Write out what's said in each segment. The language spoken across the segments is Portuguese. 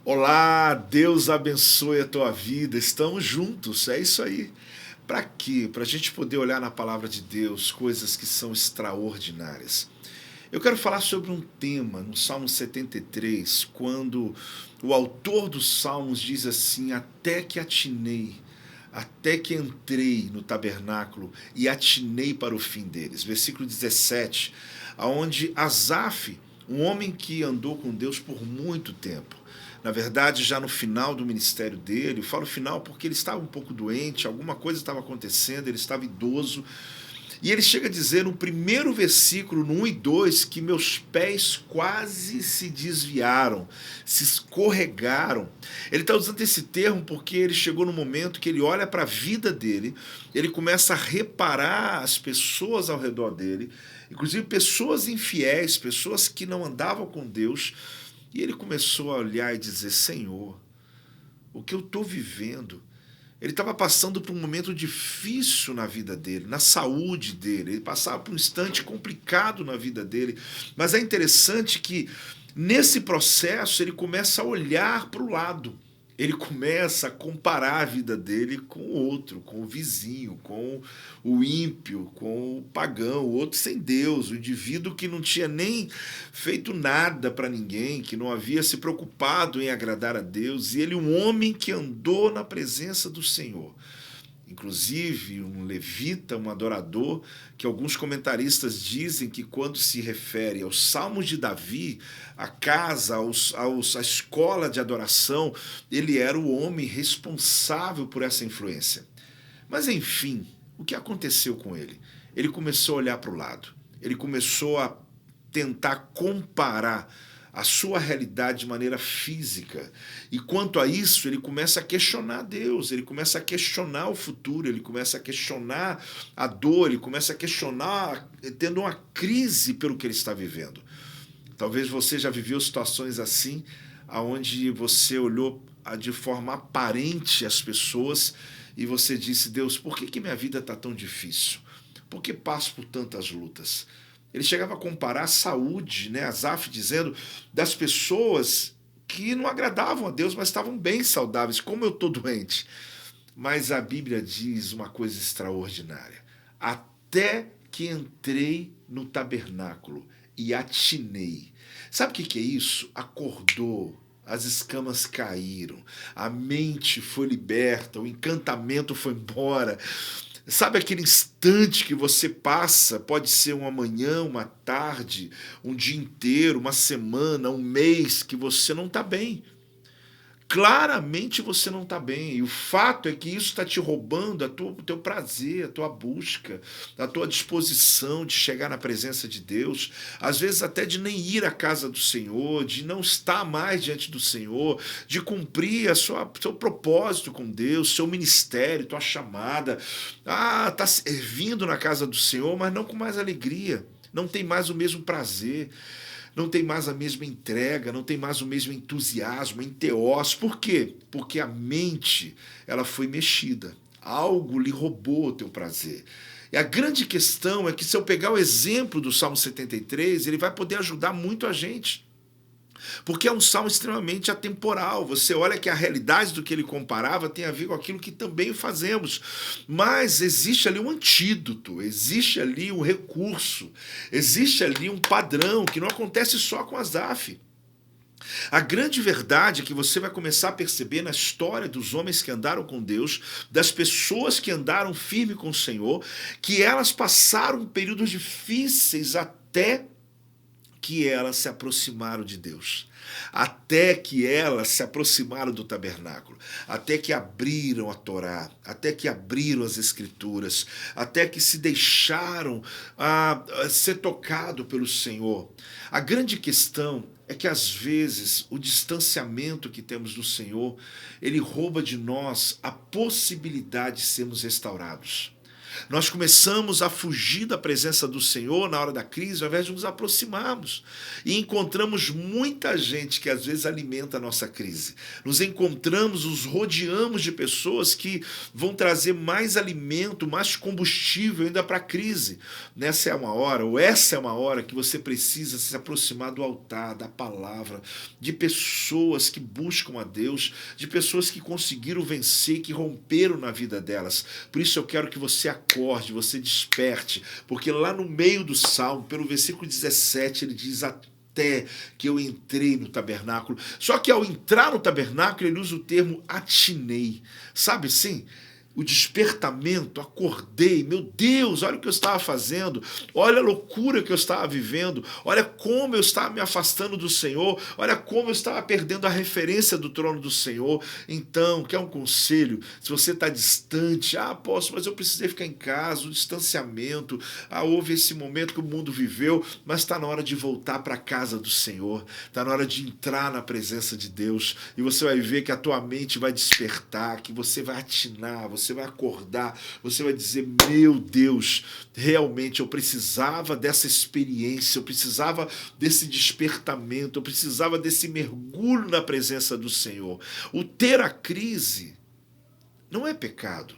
Olá, Deus abençoe a tua vida. Estamos juntos, é isso aí. Para quê? Para a gente poder olhar na palavra de Deus coisas que são extraordinárias. Eu quero falar sobre um tema no Salmo 73, quando o autor dos Salmos diz assim: Até que atinei, até que entrei no tabernáculo e atinei para o fim deles. Versículo 17, aonde Asaf, um homem que andou com Deus por muito tempo, na verdade, já no final do ministério dele, eu falo final porque ele estava um pouco doente, alguma coisa estava acontecendo, ele estava idoso. E ele chega a dizer no primeiro versículo, no 1 e 2, que meus pés quase se desviaram, se escorregaram. Ele está usando esse termo porque ele chegou no momento que ele olha para a vida dele, ele começa a reparar as pessoas ao redor dele, inclusive pessoas infiéis, pessoas que não andavam com Deus, e ele começou a olhar e dizer: Senhor, o que eu estou vivendo? Ele estava passando por um momento difícil na vida dele, na saúde dele. Ele passava por um instante complicado na vida dele. Mas é interessante que nesse processo ele começa a olhar para o lado. Ele começa a comparar a vida dele com o outro, com o vizinho, com o ímpio, com o pagão, o outro sem Deus, o indivíduo que não tinha nem feito nada para ninguém, que não havia se preocupado em agradar a Deus, e ele, um homem que andou na presença do Senhor. Inclusive, um levita, um adorador, que alguns comentaristas dizem que quando se refere aos Salmos de Davi, a casa, a escola de adoração, ele era o homem responsável por essa influência. Mas enfim, o que aconteceu com ele? Ele começou a olhar para o lado, ele começou a tentar comparar a sua realidade de maneira física. E quanto a isso, ele começa a questionar Deus, ele começa a questionar o futuro, ele começa a questionar a dor, ele começa a questionar, tendo uma crise pelo que ele está vivendo. Talvez você já viveu situações assim, onde você olhou de forma aparente as pessoas e você disse: Deus, por que minha vida está tão difícil? Por que passo por tantas lutas? Ele chegava a comparar a saúde, né, Asaf dizendo, das pessoas que não agradavam a Deus, mas estavam bem saudáveis, como eu estou doente. Mas a Bíblia diz uma coisa extraordinária: até que entrei no tabernáculo e atinei. Sabe o que é isso? Acordou, as escamas caíram, a mente foi liberta, o encantamento foi embora. Sabe aquele instante que você passa, pode ser uma manhã, uma tarde, um dia inteiro, uma semana, um mês, que você não está bem. Claramente você não está bem. E o fato é que isso está te roubando o teu prazer, a tua busca, a tua disposição de chegar na presença de Deus. Às vezes até de nem ir à casa do Senhor, de não estar mais diante do Senhor, de cumprir seu propósito com Deus, seu ministério, tua chamada. Está servindo na casa do Senhor, mas não com mais alegria. Não tem mais o mesmo prazer, não tem mais a mesma entrega, não tem mais o mesmo entusiasmo, enteós. Por quê? Porque a mente, ela foi mexida. Algo lhe roubou o teu prazer. E a grande questão é que, se eu pegar o exemplo do Salmo 73, ele vai poder ajudar muito a gente. Porque é um salmo extremamente atemporal. Você olha que a realidade do que ele comparava tem a ver com aquilo que também fazemos. Mas existe ali um antídoto, existe ali um recurso, existe ali um padrão que não acontece só com Asaf. A grande verdade é que você vai começar a perceber na história dos homens que andaram com Deus, das pessoas que andaram firme com o Senhor, que elas passaram períodos difíceis até que elas se aproximaram de Deus, até que elas se aproximaram do tabernáculo, até que abriram a Torá, até que abriram as Escrituras, até que se deixaram ser tocado pelo Senhor. A grande questão é que, às vezes, o distanciamento que temos do Senhor, ele rouba de nós a possibilidade de sermos restaurados. Nós começamos a fugir da presença do Senhor na hora da crise, ao invés de nos aproximarmos. E encontramos muita gente que às vezes alimenta a nossa crise. Nos encontramos, nos rodeamos de pessoas que vão trazer mais alimento, mais combustível ainda para a crise. Essa é uma hora que você precisa se aproximar do altar, da palavra, de pessoas que buscam a Deus, de pessoas que conseguiram vencer, que romperam na vida delas. Por isso eu quero que você acorde, você desperte, porque lá no meio do Salmo, pelo versículo 17, ele diz: até que eu entrei no tabernáculo. Só que ao entrar no tabernáculo, ele usa o termo atinei. Sabe assim? O despertamento, acordei, meu Deus, olha o que eu estava fazendo, olha a loucura que eu estava vivendo, olha como eu estava me afastando do Senhor, olha como eu estava perdendo a referência do trono do Senhor. Então, quer um conselho? Se você está distante, apóstolo, mas eu precisei ficar em casa, o distanciamento, houve esse momento que o mundo viveu, mas está na hora de voltar para a casa do Senhor, está na hora de entrar na presença de Deus, e você vai ver que a tua mente vai despertar, que você vai atinar, você vai acordar, você vai dizer: meu Deus, realmente eu precisava dessa experiência, eu precisava desse despertamento, eu precisava desse mergulho na presença do Senhor. O ter a crise não é pecado.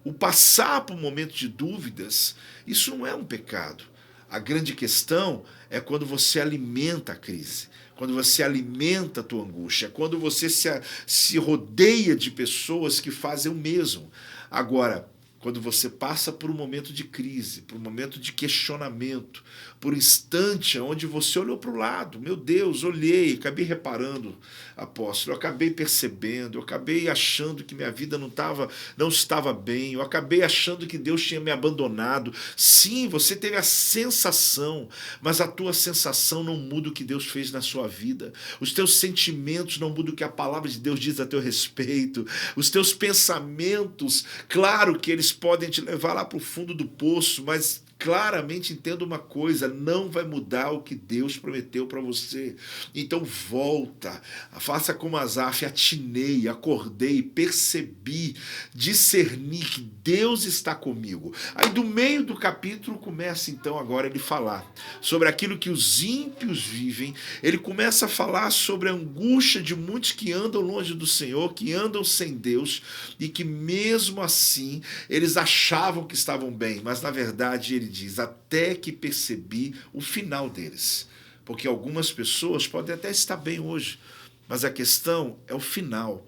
O passar por um momento de dúvidas, isso não é um pecado. A grande questão é quando você alimenta a crise, quando você alimenta a tua angústia, quando você se rodeia de pessoas que fazem o mesmo. Agora, quando você passa por um momento de crise, por um momento de questionamento, por um instante onde você olhou para o lado, meu Deus, olhei, acabei reparando, apóstolo, eu acabei percebendo, eu acabei achando que minha vida não estava bem, eu acabei achando que Deus tinha me abandonado. Sim, você teve a sensação, mas a tua sensação não muda o que Deus fez na sua vida. Os teus sentimentos não mudam o que a palavra de Deus diz a teu respeito. Os teus pensamentos, claro que eles podem te levar lá para o fundo do poço, mas claramente entenda uma coisa: não vai mudar o que Deus prometeu para você. Então volta, faça como Asaf: atinei, acordei, percebi, discerni que Deus está comigo. Aí do meio do capítulo começa então agora ele falar sobre aquilo que os ímpios vivem. Ele começa a falar sobre a angústia de muitos que andam longe do Senhor, que andam sem Deus, e que mesmo assim eles achavam que estavam bem, mas na verdade ele diz: até que percebi o final deles. Porque algumas pessoas podem até estar bem hoje, mas a questão é o final.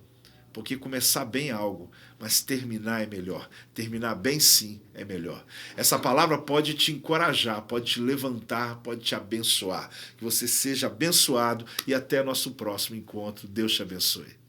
Porque começar bem é algo, mas terminar é melhor. Terminar bem, sim, é melhor. Essa palavra pode te encorajar, pode te levantar, pode te abençoar. Que você seja abençoado e até nosso próximo encontro. Deus te abençoe.